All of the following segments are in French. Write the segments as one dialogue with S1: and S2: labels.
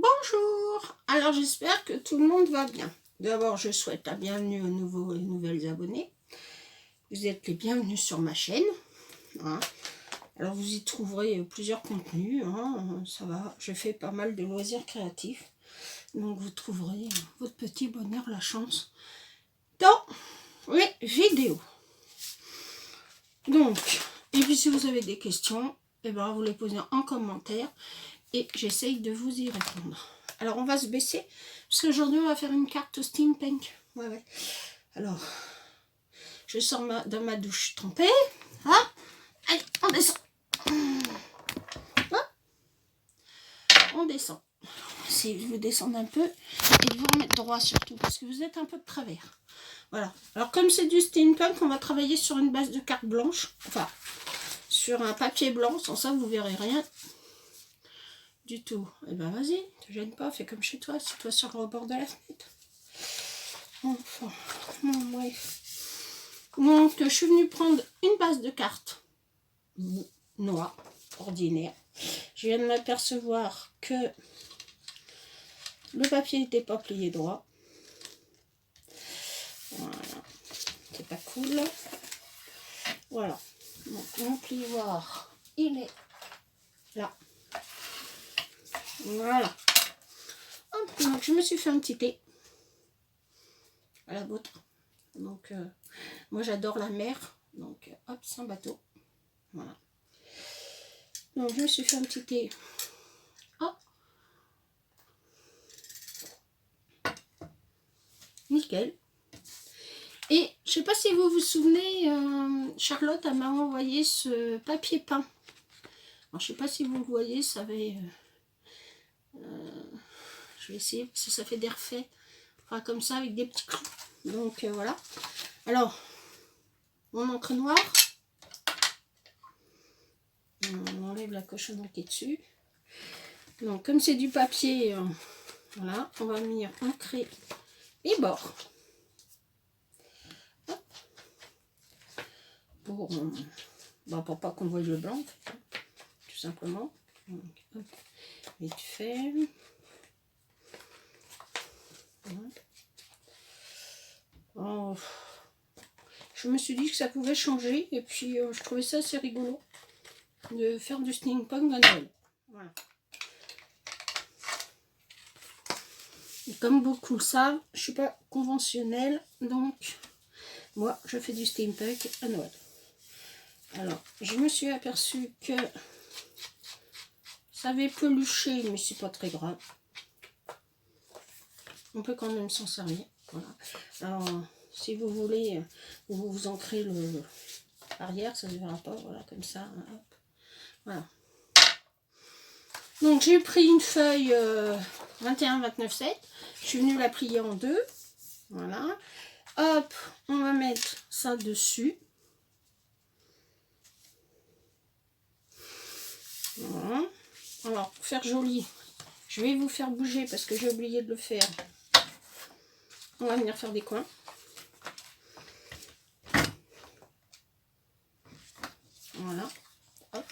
S1: Bonjour. Alors j'espère que tout le monde va bien. D'abord je souhaite la bienvenue aux nouveaux et nouvelles abonnés. Vous êtes les bienvenus sur ma chaîne. Hein. Alors vous y trouverez plusieurs contenus. Hein. Ça va, je fais pas mal de loisirs créatifs. Donc vous trouverez votre petit bonheur, la chance dans les vidéos. Donc, et puis si vous avez des questions, eh ben, vous les posez en commentaire. Et j'essaye de vous y répondre. Alors, on va se baisser, parce qu'aujourd'hui, on va faire une carte steampunk. Ouais. Alors, je sors de ma douche trempée. Hein. Allez, on descend. Hop. On descend. Essayez de vous descendre un peu et de vous remettre droit surtout, parce que vous êtes un peu de travers. Voilà. Alors, comme c'est du steampunk, on va travailler sur une base de carte blanche. Enfin, sur un papier blanc. Sans ça, vous verrez rien du tout. Et ben vas-y, te gêne pas, fais comme chez toi, assieds-toi sur le bord de la fenêtre. Enfin, bon, bref. Donc, je suis venue prendre une base de cartes noire, ordinaire. Je viens de m'apercevoir que le papier n'était pas plié droit. Voilà, c'est pas cool. Voilà. Donc, mon plioir, il est là. Voilà. Hop, donc, je me suis fait un petit thé à la vôtre. Donc, moi j'adore la mer. Donc, hop, sans bateau. Voilà. Donc, je me suis fait un petit thé. Oh. Nickel. Et je sais pas si vous vous souvenez, Charlotte m'a envoyé ce papier peint. Alors, je sais pas si vous le voyez, ça avait... je vais essayer, parce que ça fait des reflets. Enfin, comme ça, avec des petits clous. Donc, voilà. Alors, mon encre noire. On enlève la cochonnerie qui est dessus. Donc, comme c'est du papier, voilà, on va venir ancrer les bords. Hop. Pour pas qu'on voie le blanc, en fait, tout simplement. Donc, hop, vite fait. Voilà. Oh, je me suis dit que ça pouvait changer, et puis je trouvais ça assez rigolo de faire du steampunk à Noël. Voilà. Et comme beaucoup le savent, je suis pas conventionnelle, donc moi je fais du steampunk à Noël. Alors, je me suis aperçue que ça avait peluché, mais c'est pas très grave. On peut quand même s'en servir. Voilà. Alors, si vous voulez, vous ancrez le arrière, ça ne se verra pas. Voilà, comme ça. Hop. Voilà. Donc, j'ai pris une feuille 21-29-7. Je suis venue la plier en deux. Voilà. Hop, on va mettre ça dessus. Voilà. Alors, pour faire joli, je vais vous faire bouger parce que j'ai oublié de le faire. On va venir faire des coins. Voilà. Hop.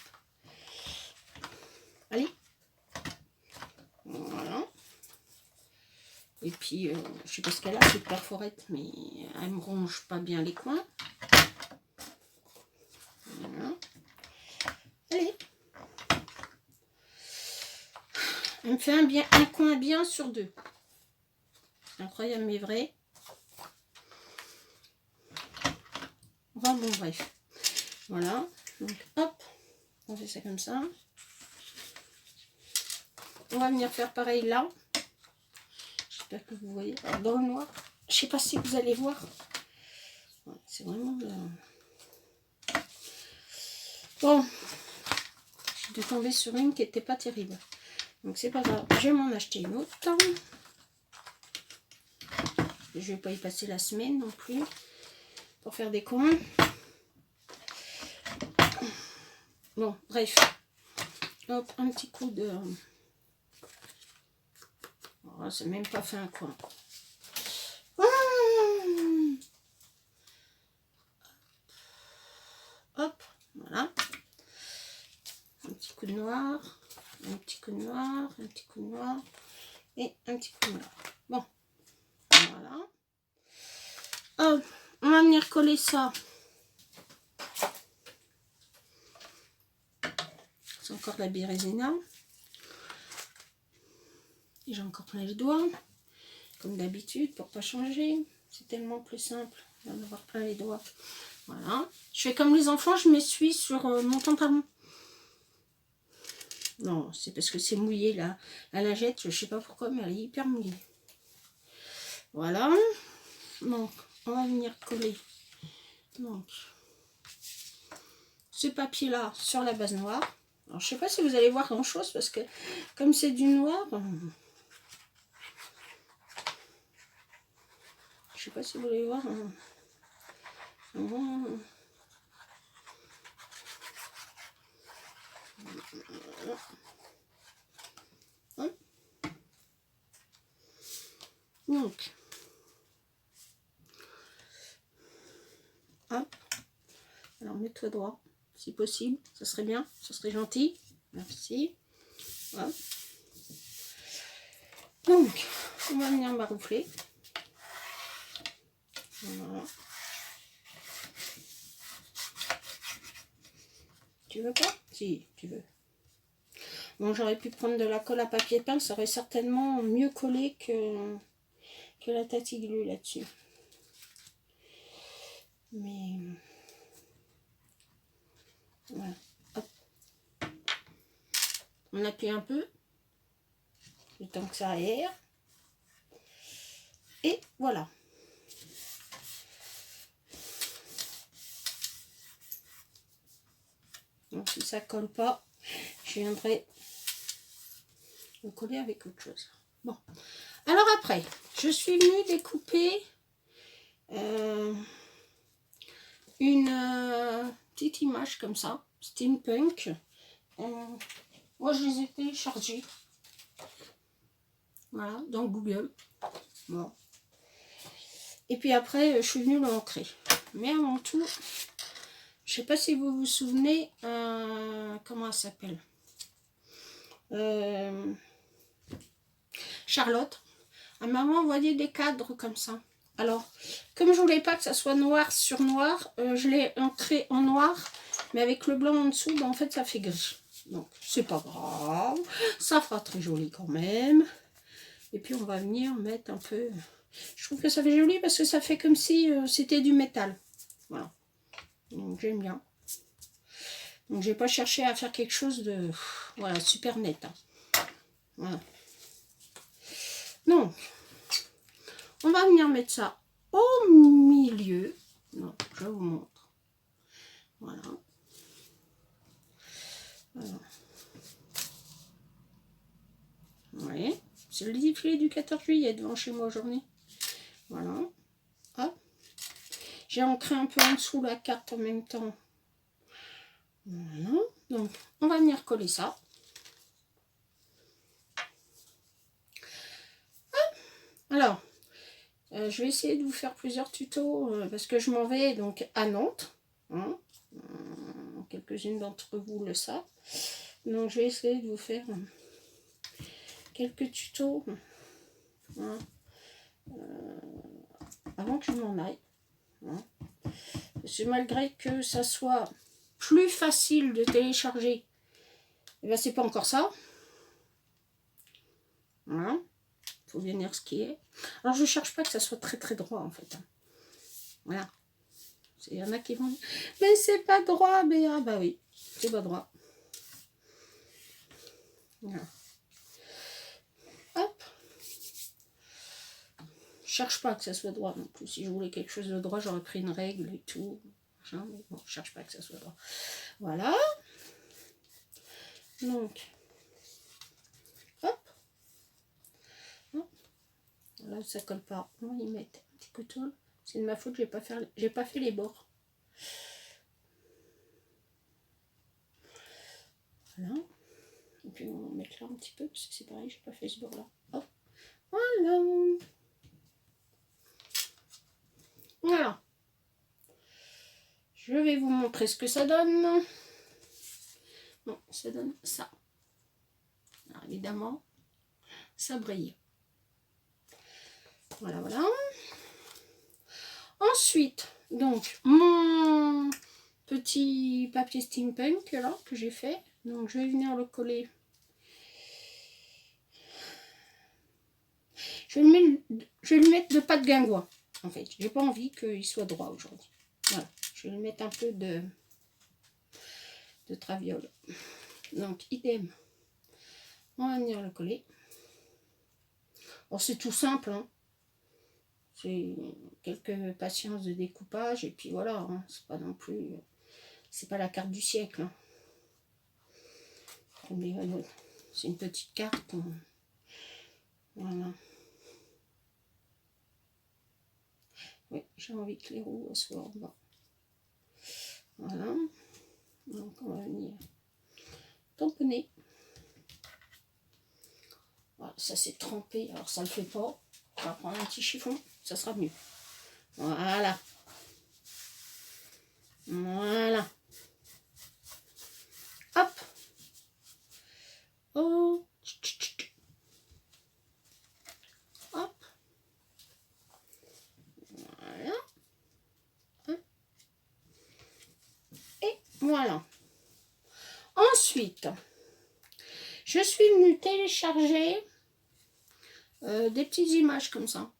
S1: Allez. Voilà. Et puis, je sais pas ce qu'elle a, cette perforette, mais elle me ronge pas bien les coins. Voilà. Allez. Elle me fait un coin bien sur deux. Incroyable mais vrai. Enfin bon, bref. Voilà. Donc, hop. On fait ça comme ça. On va venir faire pareil là. J'espère que vous voyez. Alors, dans le noir. Je sais pas si vous allez voir. Voilà, c'est vraiment... Bon. J'ai dû tomber sur une qui n'était pas terrible. Donc, c'est pas grave. Je vais m'en acheter une autre. Je vais pas y passer la semaine non plus. Pour faire des coins. Bon, bref. Hop, un petit coup de... Oh, c'est même pas fait un coin. Hop, voilà. Un petit coup de noir, un petit coup de noir, un petit coup de noir. et un petit peu noir. Bon, voilà. Hop, on va venir coller ça. C'est encore de la birésina. Et j'ai encore plein les doigts, comme d'habitude, pour pas changer. C'est tellement plus simple d'en avoir plein les doigts. Voilà. Je fais comme les enfants, je m'essuie sur mon pantalon. Non, c'est parce que c'est mouillé là. La lingette, je sais pas pourquoi, mais elle est hyper mouillée. Voilà. Donc, on va venir coller. Donc, ce papier là sur la base noire. Alors, je sais pas si vous allez voir grand chose parce que comme c'est du noir, je sais pas si vous allez voir. Donc, hop. Alors, mets-toi droit, si possible. Ça serait bien, ça serait gentil. Merci. Hop. Donc, on va venir maroufler. Voilà. Tu veux pas? Si, tu veux. Bon, j'aurais pu prendre de la colle à papier peint, ça aurait certainement mieux collé que la Tati-Glu là-dessus. Mais voilà. Hop. On appuie un peu, le temps que ça aère. Et voilà. Donc si ça colle pas, je viendrai le coller avec autre chose. Bon. Alors après, je suis venue découper une petite image comme ça, steampunk. Moi, je les ai téléchargés. Voilà, dans Google. Bon. Et puis après, je suis venue l'ancrer. Mais avant tout, je sais pas si vous vous souvenez, comment elle s'appelle, Charlotte. Elle m'a envoyé des cadres comme ça. Alors, comme je voulais pas que ça soit noir sur noir, je l'ai ancré en noir, mais avec le blanc en dessous, ben, en fait, ça fait gris. Donc, c'est pas grave. Ça fera très joli quand même. Et puis, on va venir mettre un peu... Je trouve que ça fait joli parce que ça fait comme si c'était du métal. Voilà. Donc, j'aime bien. Donc, j'ai pas cherché à faire quelque chose de... Voilà, super net. Hein. Voilà. Donc, on va venir mettre ça au milieu. Non, je vous montre. Voilà. Voilà. Oui. C'est le défilé du 14 juillet devant chez moi aujourd'hui. Voilà. Hop. J'ai ancré un peu en dessous la carte en même temps. Voilà. Donc, on va venir coller ça. Hop. Alors, je vais essayer de vous faire plusieurs tutos parce que je m'en vais donc à Nantes. Hein. Quelques-unes d'entre vous le savent. Donc, je vais essayer de vous faire quelques tutos hein, avant que je m'en aille. Hein. Parce que malgré que ça soit plus facile de télécharger, et ben c'est pas encore ça. Voilà. Faut venir skier. Alors je cherche pas que ça soit très très droit en fait. Voilà. Il y en a qui vont dire, mais c'est pas droit, mais ah bah oui, c'est pas droit. Voilà. Hop. Je cherche pas que ça soit droit non plus. Si je voulais quelque chose de droit, j'aurais pris une règle et tout. Mais bon, je cherche pas que ça soit droit. Voilà. Donc, hop. Là, ça colle pas. On va y mettre un petit coton. C'est de ma faute, j'ai pas fait les bords. Voilà. Et puis on va mettre là un petit peu parce que c'est pareil, j'ai pas fait ce bord là. Hop. Voilà. Voilà. Je vais vous montrer ce que ça donne. Bon, ça donne ça. Alors évidemment, ça brille. Voilà, voilà. Ensuite, donc, mon petit papier steampunk, là, que j'ai fait. Donc, je vais venir le coller. Je vais lui mettre de pâte guingois, en fait. J'ai pas envie qu'il soit droit aujourd'hui. Voilà. Je vais lui mettre un peu de traviole. Donc, idem. On va venir le coller. Alors, c'est tout simple, hein. C'est quelques patiences de découpage et puis voilà, hein. C'est pas non plus, c'est pas la carte du siècle, hein. C'est une petite carte, hein. Voilà. Oui, j'ai envie que les roues soient en bas. Voilà. Donc on va venir tamponner. Voilà, ça c'est trempé, alors ça le fait pas. On va prendre un petit chiffon, ça sera mieux. Voilà. Voilà. Hop. Oh. Hop. Voilà. Et voilà. Ensuite, je suis venue télécharger des petites images comme ça.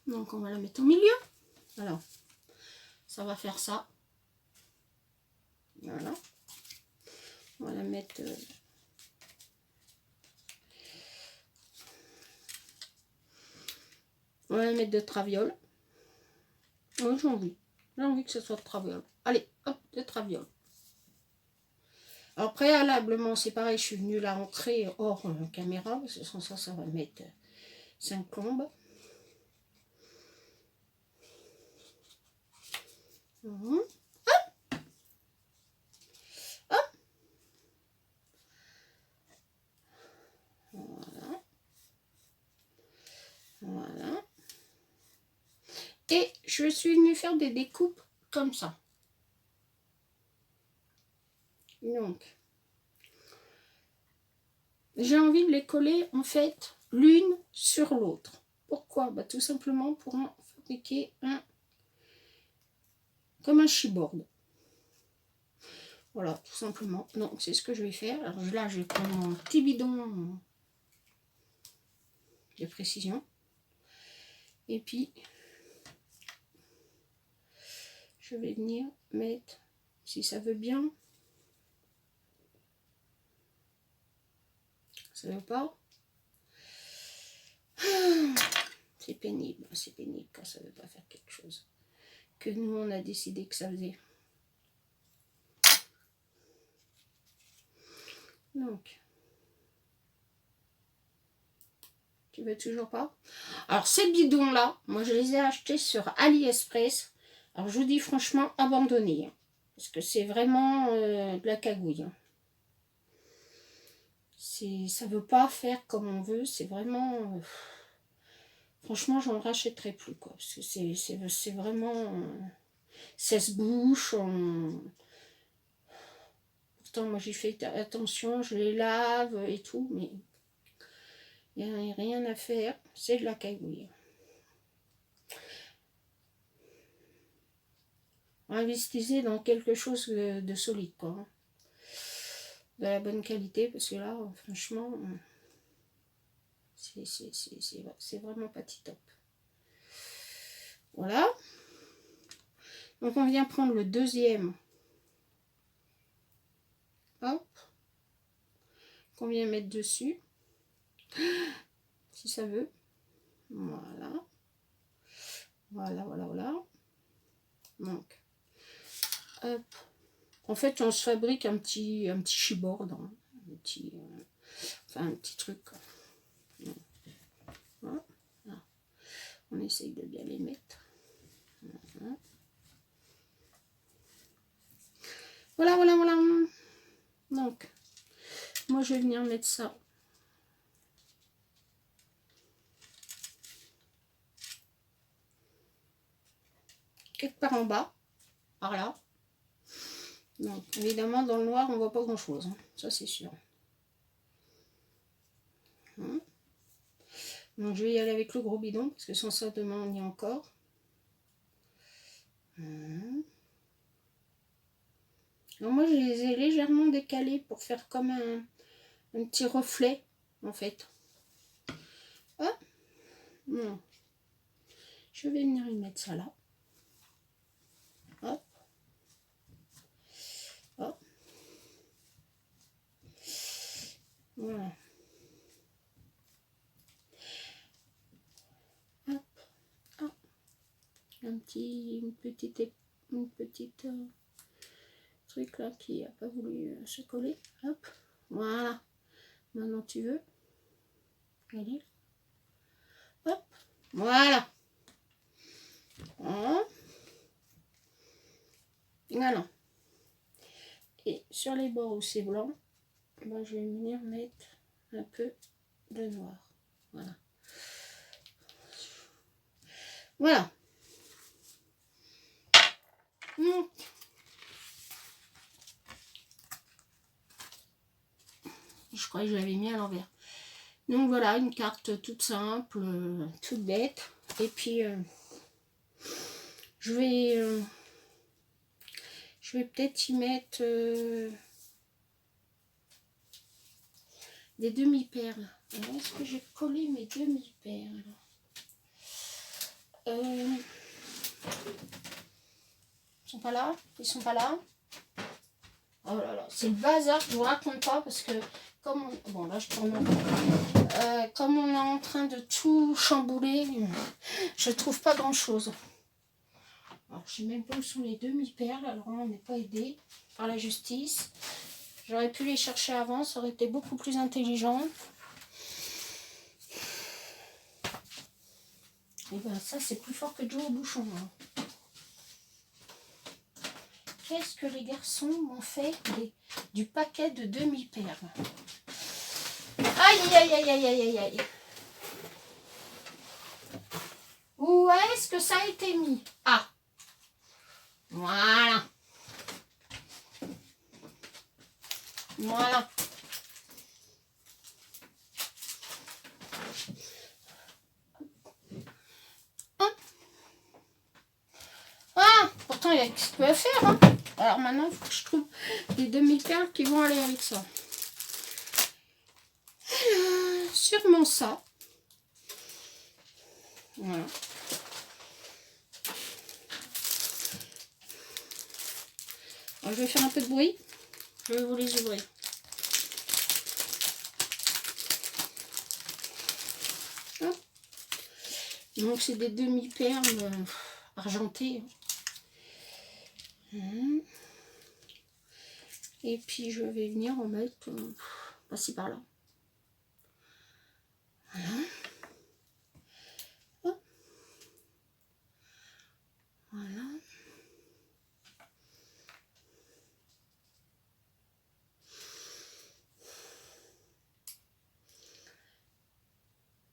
S1: Donc on va la mettre au milieu. Alors, ça va faire ça. Voilà. On va la mettre... on va la mettre de traviole. Oui, j'ai envie. J'ai envie que ce soit de traviole. Allez, hop, de traviole. Alors préalablement, c'est pareil, je suis venue la rentrer hors caméra, parce que sans ça, ça va mettre 5 plombes. Hop. Hop. Voilà. Voilà. Et je suis venue faire des découpes comme ça. Donc, j'ai envie de les coller en fait l'une sur l'autre. Pourquoi? Bah, tout simplement pour en fabriquer un comme un chipboard. Voilà, tout simplement. Donc, c'est ce que je vais faire. Alors là, je vais prendre mon petit bidon de précision. Et puis, je vais venir mettre, si ça veut bien, ça veut pas. C'est pénible quand ça veut pas faire quelque chose. Que nous, on a décidé que ça faisait. Donc, tu veux toujours pas? Alors, ces bidons-là, moi, je les ai achetés sur AliExpress. Alors, je vous dis franchement, abandonnez. Hein, parce que c'est vraiment de la cagouille. Hein. Ça veut pas faire comme on veut. C'est vraiment... franchement, j'en rachèterai plus, quoi. Parce que c'est vraiment... ça se bouche. Pourtant, moi, j'ai fait attention. Je les lave et tout. Mais il n'y a rien à faire. C'est de la cagouille. Investissez dans quelque chose de solide, quoi. De la bonne qualité, parce que là, franchement, c'est vraiment pas top. Voilà. Donc, on vient prendre le deuxième. Hop. Qu'on vient mettre dessus. Si ça veut. Voilà. Voilà, voilà, voilà. Donc, hop. En fait, on se fabrique un petit chipboard. Hein. Un petit truc. Voilà. On essaye de bien les mettre. Voilà, voilà, voilà. Donc, moi, je vais venir mettre ça. Quelque part en bas. Par là. Donc, évidemment, dans le noir, on voit pas grand-chose. Hein. Ça, c'est sûr. Hein. Donc, je vais y aller avec le gros bidon, parce que sans ça, demain, on y est encore. Hein. Alors, moi, je les ai légèrement décalés pour faire comme un petit reflet, en fait. Hop. Bon. Je vais venir y mettre ça là. Hop. Hop. Voilà. Hop. Hop. Une petite truc là qui n'a pas voulu se coller. Hop. Voilà. Maintenant tu veux. Allez. Hop. Voilà. Voilà. Et sur les bords où c'est blanc, ben, je vais venir mettre un peu de noir. Voilà. Voilà. Donc, je crois que je l'avais mis à l'envers. Donc voilà, une carte toute simple, toute bête. Et puis, je vais peut-être y mettre des demi-perles. Est-ce que j'ai collé mes demi-perles? Ils sont pas là? Ils sont pas là? Oh là là, c'est le bazar, je vous raconte pas parce que comme on... Bon là je tourne en rond. Comme on est en train de tout chambouler, je trouve pas grand chose. Alors je sais même pas où sont les demi-perles, alors on n'est pas aidé par la justice. J'aurais pu les chercher avant, ça aurait été beaucoup plus intelligent. Et ben ça c'est plus fort que Joe au bouchon. Hein. Qu'est-ce que les garçons m'ont fait du paquet de demi-perles? Aïe aïe aïe aïe aïe aïe. Où est-ce que ça a été mis? Ah, voilà. Voilà. Ah, pourtant il y a ce qu'il peut faire. Hein. Alors maintenant, il faut que je trouve des demi-perles qui vont aller avec ça. Sûrement ça. Voilà. Alors, je vais faire un peu de bruit. Je vais vous les ouvrir. Donc c'est des demi-perles argentées. Et puis je vais venir en mettre par-ci par-là. Voilà. Hop. Voilà.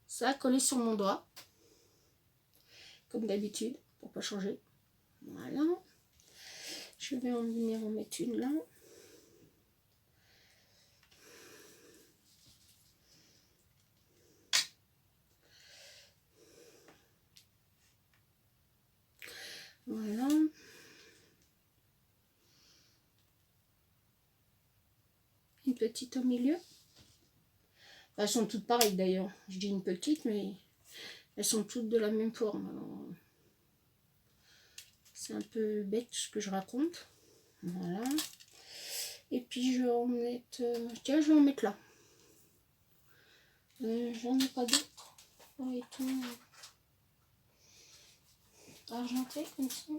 S1: Ça a collé sur mon doigt. Comme d'habitude, pour pas changer. Voilà. Je vais en venir en mettre une là. Voilà. Une petite au milieu. Elles sont toutes pareilles d'ailleurs. Je dis une petite, mais elles sont toutes de la même forme. C'est un peu bête ce que je raconte. Voilà. Et puis je vais en mettre... tiens, je vais en mettre là. J'en ai pas d'autres. Et tout argenté comme ça.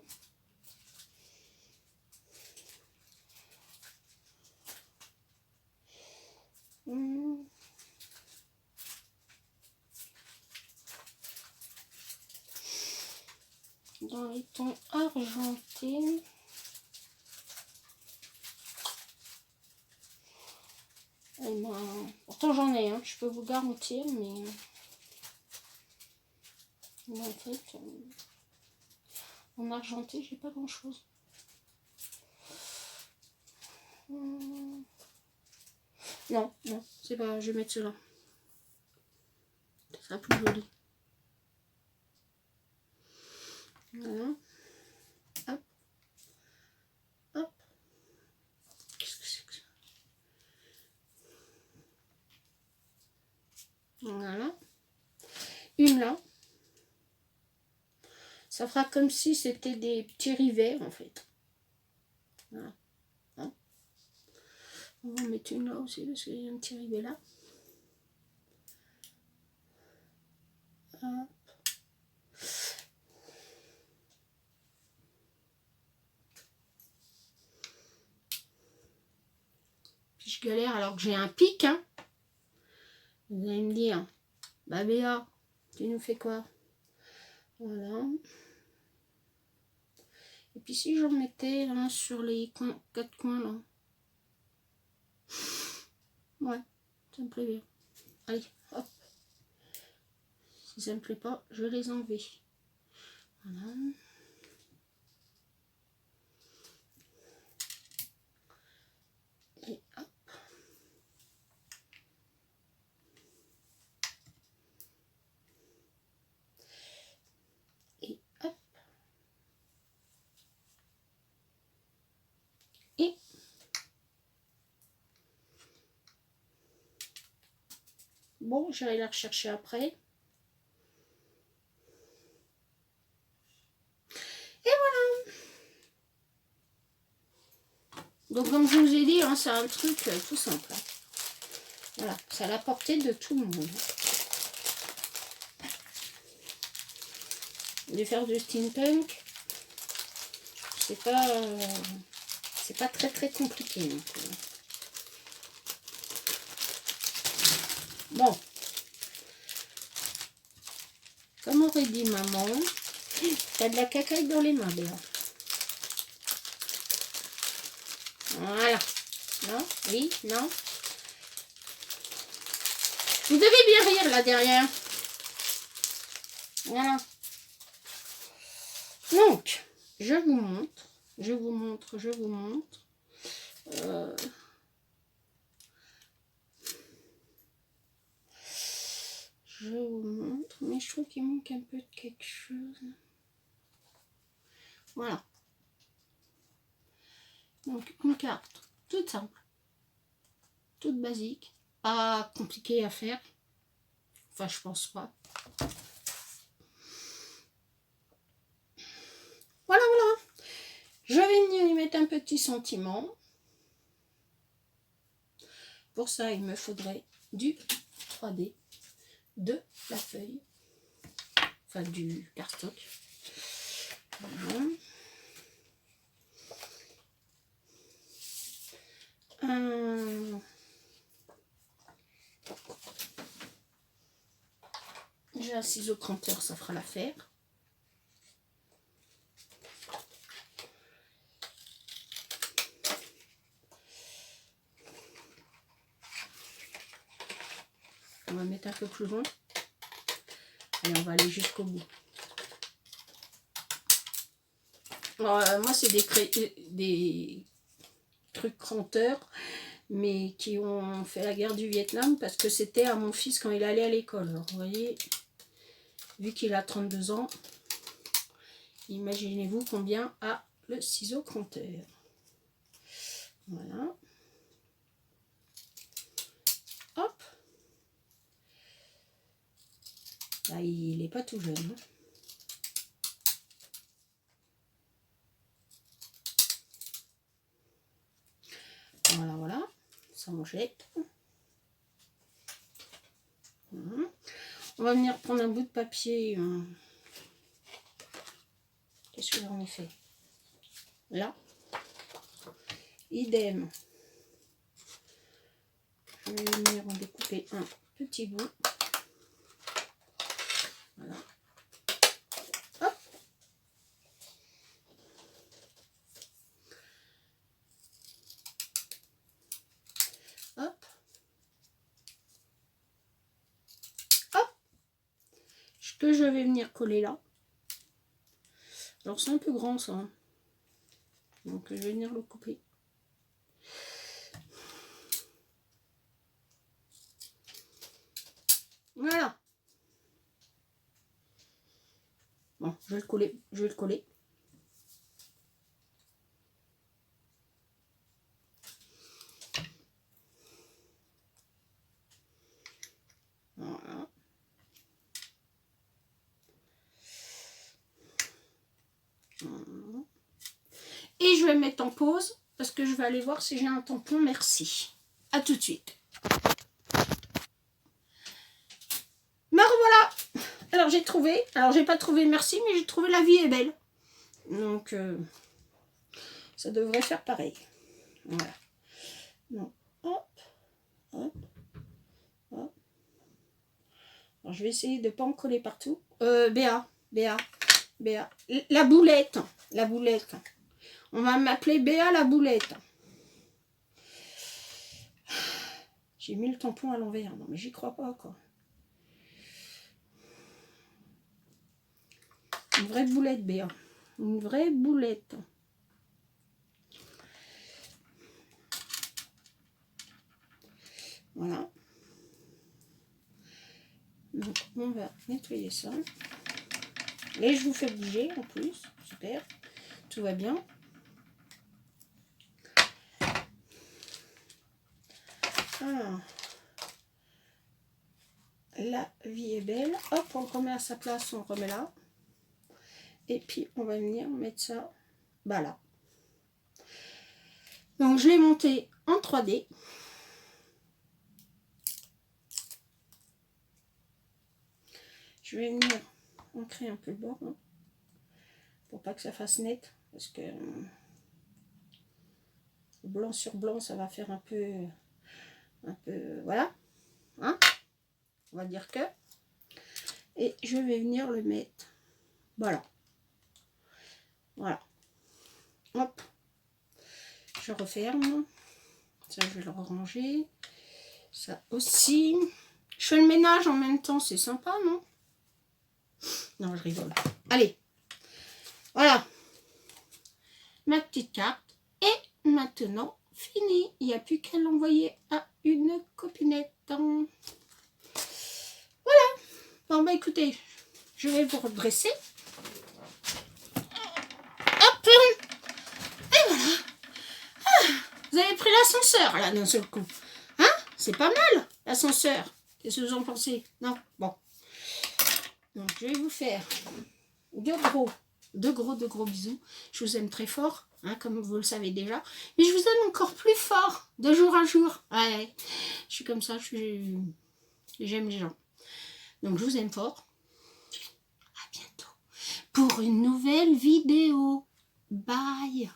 S1: Dans les tons argentés. Et ben, pourtant j'en ai, je peux vous garantir, mais en fait, en argenté, j'ai pas grand chose. Non, non, c'est pas... Je vais mettre cela. Ça sera plus joli. Voilà. Hop. Hop. Qu'est-ce que c'est que ça? Voilà. Une là. Ça fera comme si c'était des petits rivets en fait. Voilà. Hein, on va en mettre une là aussi parce qu'il y a un petit rivet là. Hop. Puis je galère alors que j'ai un pic. Hein. Vous allez me dire, bah Béa, tu nous fais quoi? Voilà. Et puis si je mettais là sur les quatre coins là. Ouais, ça me plaît bien. Allez, hop. Si ça me plaît pas, je vais les enlever. Voilà. Et hop. Et hop. Et bon, j'irai la rechercher après. Et voilà. Donc comme je vous ai dit, hein, c'est un truc tout simple. Voilà, c'est à la portée de tout le monde. De faire du steampunk, c'est pas très compliqué. Donc, bon, comme aurait dit maman, t'as de la cacaille dans les mains, Béa. Voilà. Non, oui, non. Vous devez bien rire là derrière. Voilà. Donc, je vous montre. Je vous montre. Je vous montre. Mais je trouve qu'il manque un peu de quelque chose. Voilà. Donc, une carte toute simple. Toute basique. Pas compliquée à faire. Enfin, je pense pas. Voilà, voilà. Je vais venir y mettre un petit sentiment. Pour ça, il me faudrait du 3D, de la feuille, enfin du cardstock. Voilà. J'ai un ciseau cranteur, ça fera l'affaire. On va mettre un peu plus loin. Et on va aller jusqu'au bout. Alors, moi, c'est des trucs cranteurs, mais qui ont fait la guerre du Vietnam parce que c'était à mon fils quand il allait à l'école. Alors, vous voyez, vu qu'il a 32 ans, imaginez-vous combien a le ciseau cranteur. Voilà. Hop. Là, il n'est pas tout jeune. Hein. Voilà, voilà. Ça on jette. Voilà. On va venir prendre un bout de papier. Qu'est-ce que j'en ai fait? Là. Idem. Je vais venir en découper un petit bout. Voilà. Hop. Hop. Hop. Ce que je vais venir coller là. Alors c'est un peu grand ça. Hein. Donc je vais venir le couper. Voilà. Bon, je vais le coller. Je vais le coller. Voilà. Et je vais mettre en pause parce que je vais aller voir si j'ai un tampon. Merci. À tout de suite. Me revoilà. Alors j'ai trouvé. Alors j'ai pas trouvé merci, mais j'ai trouvé La vie est belle. Donc ça devrait faire pareil. Voilà. Donc hop, hop, hop. Alors je vais essayer de ne pas en coller partout. Béa. La boulette. La boulette. On va m'appeler Béa la boulette. J'ai mis le tampon à l'envers. Non mais j'y crois pas quoi. Une vraie boulette, Béa. Une vraie boulette. Voilà. Donc, on va nettoyer ça. Et je vous fais bouger en plus. Super. Tout va bien. Alors. La vie est belle. Hop, on remet à sa place. On remet là. Et puis, on va venir mettre ça là. Donc, je l'ai monté en 3D. Je vais venir ancrer un peu le bord. Hein, pour pas que ça fasse net. Parce que blanc sur blanc, ça va faire un peu voilà. Hein, on va dire que. Et je vais venir le mettre. Voilà. Voilà. Hop. Je referme. Ça, je vais le ranger. Ça aussi. Je fais le ménage en même temps. C'est sympa, non? Non, je rigole. Allez. Voilà. Ma petite carte. Et maintenant, fini. Il n'y a plus qu'à l'envoyer à une copinette. Voilà. Bon, bah écoutez, je vais vous redresser. Hop. Et voilà. Ah, vous avez pris l'ascenseur, là, d'un seul coup. Hein? C'est pas mal, l'ascenseur. Qu'est-ce que vous en pensez? Non? Bon. Donc, je vais vous faire de gros bisous. Je vous aime très fort, hein, comme vous le savez déjà. Mais je vous aime encore plus fort, de jour en jour. Ouais, je suis comme ça, j'aime les gens. Donc, je vous aime fort. À bientôt pour une nouvelle vidéo. Bye.